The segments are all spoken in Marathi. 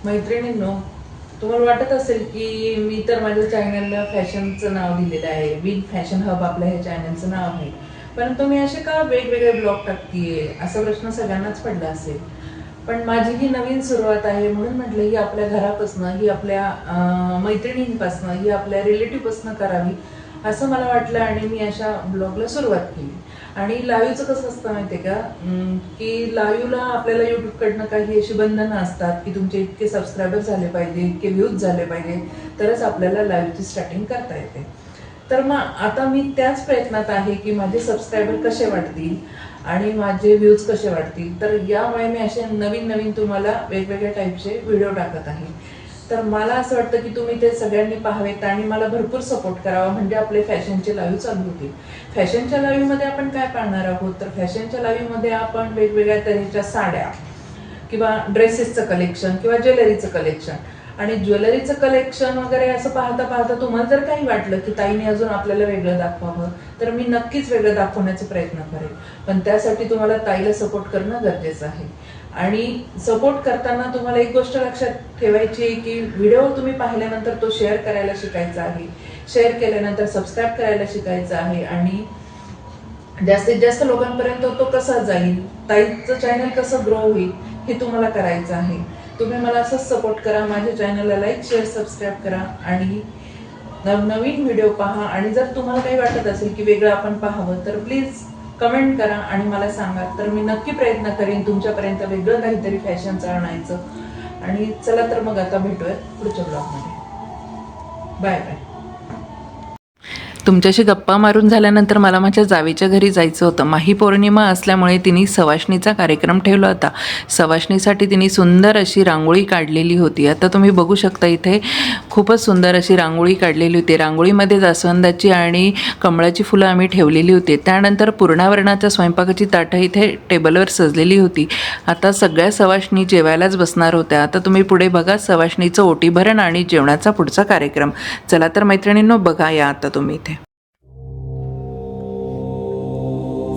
मैत्रिणींनो, तुम्हाला वाटत असेल की मी तर माझ्या चॅनलला फॅशनचं नाव दिलेलं आहे, विन फॅशन हब आपल्या ह्या चॅनलचं नाव आहे, परंतु मी असे का वेगवेगळे ब्लॉग टाकतीये असा प्रश्न सगळ्यांनाच पडला असेल. पण माझी ही नवीन सुरुवात आहे म्हणून म्हटलं ही आपल्या घरापासनं, ही आपल्या मैत्रिणींपासनं, ही आपल्या रिलेटिव्हपासनं करावी असं मला वाटलं आणि मी अशा ब्लॉगला सुरुवात केली. आणि लाईव्हचं कसं असतं माहितीये का, की लाईव्हला आपल्याला युट्यूबकडनं काही अशी बंधनं असतात की तुमचे इतके सबस्क्रायबर झाले पाहिजे, इतके व्ह्यूज झाले पाहिजे, तरच आपल्याला लाईव्हची स्टार्टिंग करता येते. तर मग आता मी त्याच प्रयत्नात आहे की माझे सबस्क्रायबर कसे वाढतील आणि माझे व्ह्यूज कसे वाढतील. तर यामुळे मी असे नवीन नवीन तुम्हाला वेगवेगळ्या टाईपचे व्हिडिओ टाकत आहे. तर मला असं वाटतं की तुम्ही ते सगळ्यांनी पाहावेत आणि मला भरपूर सपोर्ट करावा, म्हणजे आपले फॅशनचे लाईव्ह चालू होतील. फॅशनच्या लाईव्हमध्ये आपण काय पाहणार आहोत, तर फॅशनच्या लाईव्हमध्ये आपण वेगवेगळ्या तऱ्हेच्या साड्या किंवा ड्रेसेसचं कलेक्शन किंवा ज्वेलरीचं कलेक्शन, आणि ज्वेलरीचं कलेक्शन वगैरे असं पाहता पाहता तुम्हाला जर काही वाटलं की ताईने अजून आपल्याला वेगळं दाखवावं, तर मी नक्कीच वेगळं दाखवण्याचा प्रयत्न करेन. पण त्यासाठी तुम्हाला ताईला सपोर्ट करणं गरजेचं आहे. आणि सपोर्ट करताना तुम्हाला एक गोष्ट लक्षात ठेवायची आहे की व्हिडिओ तुम्ही पाहिल्यानंतर तो शेअर करायला शिकायचा आहे, शेअर केल्यानंतर सबस्क्राईब करायला शिकायचं आहे, आणि जास्तीत जास्त लोकांपर्यंत तो कसा जाईल, ताईचं चॅनल कसं ग्रो होईल हे तुम्हाला करायचं आहे. तुम्ही मला असंच सपोर्ट करा, माझ्या चॅनलला लाईक शेअर सबस्क्राईब करा आणि नवनवीन व्हिडिओ पहा. आणि जर तुम्हाला काही वाटत असेल की वेगळं आपण पाहावं तर प्लीज कमेंट करा आणि मला सांगा, तर मी नक्की प्रयत्न करेन तुमच्यापर्यंत वेगळं काहीतरी फॅशनचं आणायचं. आणि चला तर मग आता भेटूयात पुढच्या ब्लॉगमध्ये. Bye bye. तुमच्याशी गप्पा मारून झाल्यानंतर मला माझ्या जावेच्या घरी जायचं होतं. माही पौर्णिमा असल्यामुळे तिने सवाष्णीचा कार्यक्रम ठेवला होता. सवाष्णीसाठी तिने सुंदर अशी रांगोळी काढलेली होती. आता तुम्ही बघू शकता इथे खूपच सुंदर अशी रांगोळी काढलेली होती. रांगोळीमध्ये जास्वंदाची आणि कमळाची फुलं आम्ही ठेवलेली होती. त्यानंतर पूर्णावरणाच्या स्वयंपाकाची ताटं इथे टेबलवर सजलेली होती. आता सगळ्या सवाष्णी जेवायलाच बसणार होत्या. आता तुम्ही पुढे बघा सवाष्णीचं ओटीभरण आणि जेवणाचा पुढचा कार्यक्रम. चला तर मैत्रिणींनो बघा या आता तुम्ही इथे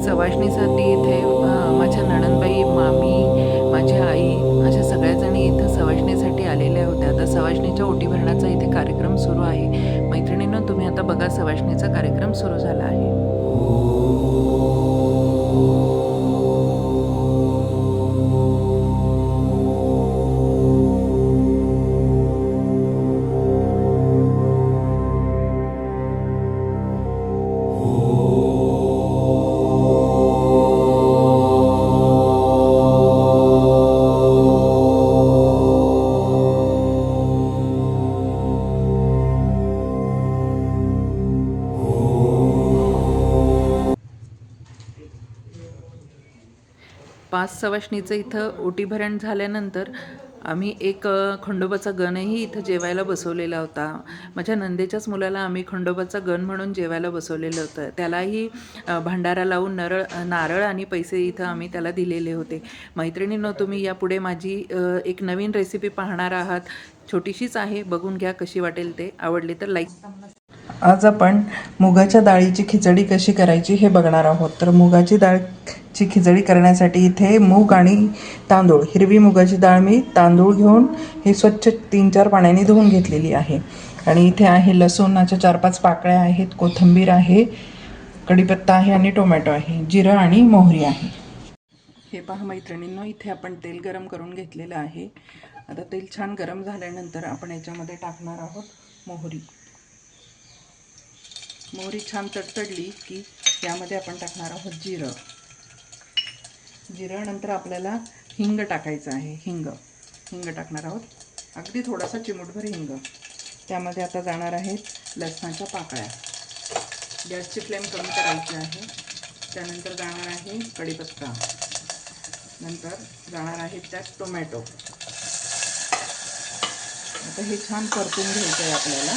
सवाष्णीसाठी इथे माझ्या नणंदबाई, मामी, माझी आई अशा सगळ्याजणी इथं सवाष्णीसाठी आलेल्या होत्या. आता सवाष्णीच्या ओटीभरणाचा इथे कार्यक्रम सुरू आहे. मैत्रिणींनो तुम्ही आता बघा सवाष्णीचा कार्यक्रम सुरू झाला आहे. पाच सवाष्णीचं इथं ओटीभरण झाल्यानंतर आम्ही एक खंडोबाचा गणही इथं जेवायला बसवलेला होता. माझ्या नंदेच्याच मुलाला आम्ही खंडोबाचा गण म्हणून जेवायला बसवलेलं होतं. त्यालाही भंडारा लावून नारळ आणि पैसे इथं आम्ही त्याला दिलेले होते. मैत्रिणींनो तुम्ही यापुढे माझी एक नवीन रेसिपी पाहणार आहात. छोटीशीच आहे, बघून घ्या कशी वाटेल ते. आवडली तर लाईक. आज आपण मुगाच्या डाळीची खिचडी कशी करायची हे बघणार आहोत. तर मुगाची डाळची खिचडी करण्यासाठी इथे मूग आणि तांदूळ, हिरवी मुगाची डाळ मी तांदूळ घेऊन ही स्वच्छ 3-4 पाण्याने धुवून घेतलेली आहे. आणि इथे आहे लसूणाच्या 4-5 पाकळ्या आहेत, कोथिंबीर आहे, कढीपत्ता आहे आणि टोमॅटो आहे, जिरं आणि मोहरी आहे. हे पहा मैत्रिणींनो, इथे आपण तेल गरम करून घेतलेलं आहे. आता तेल छान गरम झाल्यानंतर आपण याच्यामध्ये टाकणार आहोत मोहरी. मोहरी छान तडतडली की यामध्ये आपण टाकणार आहोत जिरं. जिरं आपल्याला हिंग टाकायचं आहे. हिंग टाकणार आहोत, अगदी थोडासा चिमूटभर हिंग. त्यामध्ये आता जाणार आहेत लसणाच्या पाकळ्या. गॅसची फ्लेम कमी करायची आहे. त्यानंतर जाणार आहे कढीपत्ता. नंतर जाणार आहेत त्यात टोमॅटो. आता हे छान परतून घ्यायचं आहे आपल्याला.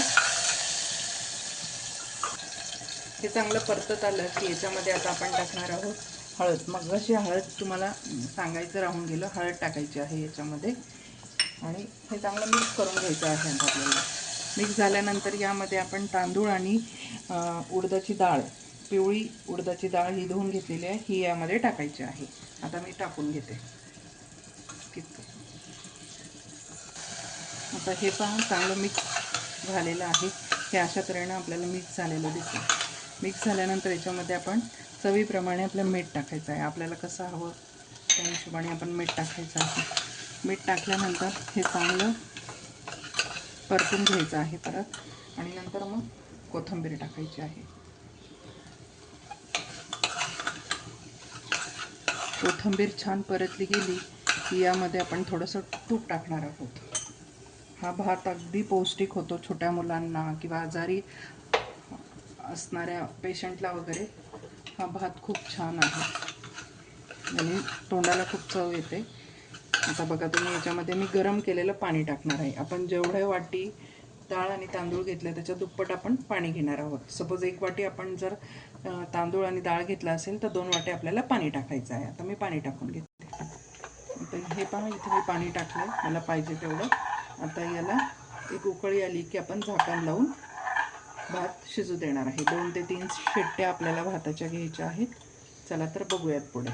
हे चांगलं परतत आलं की याच्यामध्ये आता आपण टाकणार आहोत हळद. मग अशी हळद तुम्हाला सांगायचं राहून गेलं, हळद टाकायची आहे याच्यामध्ये. आणि हे चांगलं मिक्स करून घ्यायचं आहे आपल्याला. मिक्स झाल्यानंतर यामध्ये आपण तांदूळ आणि उडदाची डाळ, पिवळी उडदाची डाळ ही धुवून घेतलेली आहे, ही यामध्ये टाकायची आहे. आता मी टाकून घेते. आता हे पहा चांगलं मिक्स झालेलं आहे. हे अशा तऱ्हेनं आपल्याला मिक्स झालेलं दिसेल. मिक्स झाल्यानंतर याच्यामध्ये आपण चवीप्रमाणे आपलं मीठ टाकायचं आहे. आपल्याला कसं हवं त्या हिशोबाने आपण मीठ टाकायचं आहे. मीठ टाकल्यानंतर हे चांगलं परतून घ्यायचं आहे परत, आणि नंतर मग कोथिंबीर टाकायची आहे. कोथिंबीर छान परतली गेली की यामध्ये आपण थोडंसं तूप टाकणार आहोत. हा भात अगदी पौष्टिक होतो छोट्या मुलांना किंवा आजारी असणाऱ्या पेशंटला वगैरे हा भात खूप छान आहे आणि तोंडाला खूप चव येते. आता बघा तुम्ही, याच्यामध्ये मी गरम केलेलं पाणी टाकणार आहे. आपण जेवढ्या वाटी डाळ आणि तांदूळ घेतले त्याच्या दुप्पट आपण पाणी घेणार आहोत. सपोज 1 वाटी आपण जर तांदूळ आणि डाळ घेतला असेल तर 2 वाटी आपल्याला पाणी टाकायचं आहे. आता मी पाणी टाकून घेते. आता हे पहा, इथे मी पाणी टाकलं मला पाहिजे तेवढं. आता याला एक उकळी आली की आपण झाकण लावून भात शिजू देणार आहे. 2 ते 3 शिट्ट्या आपल्याला भाताच्या घ्यायच्या आहेत. चला तर बघूयात पुढे.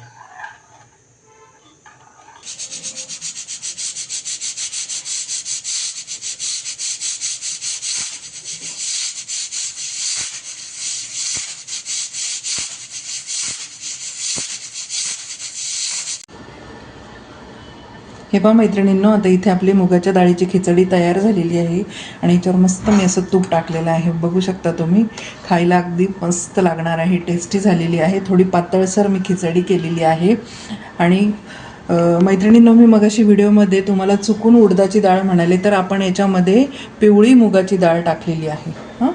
हे पहा मैत्रिणींनो, आता इथे आपली मुगाच्या डाळीची खिचडी तयार झालेली आहे आणि याच्यावर मस्त मी असं तूप टाकलेलं आहे. बघू शकता तुम्ही, खायला अगदी मस्त लागणार आहे, टेस्टी झालेली आहे. थोडी पातळसर मी खिचडी केलेली आहे. आणि मैत्रिणींनो, मी मगाशी व्हिडिओमध्ये तुम्हाला चुकून उडदाची डाळ म्हणाले, तर आपण याच्यामध्ये पिवळी मुगाची डाळ टाकलेली आहे. हां,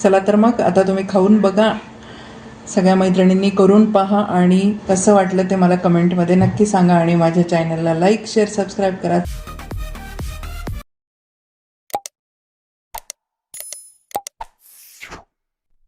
चला तर मग आता तुम्ही खाऊन बघा. सगळ्या मैत्रिणींनी करून पहा आणि कसं वाटलं ते मला कमेंटमध्ये नक्की सांगा. आणि माझ्या चॅनलला लाईक, शेअर, सबस्क्राईब करा.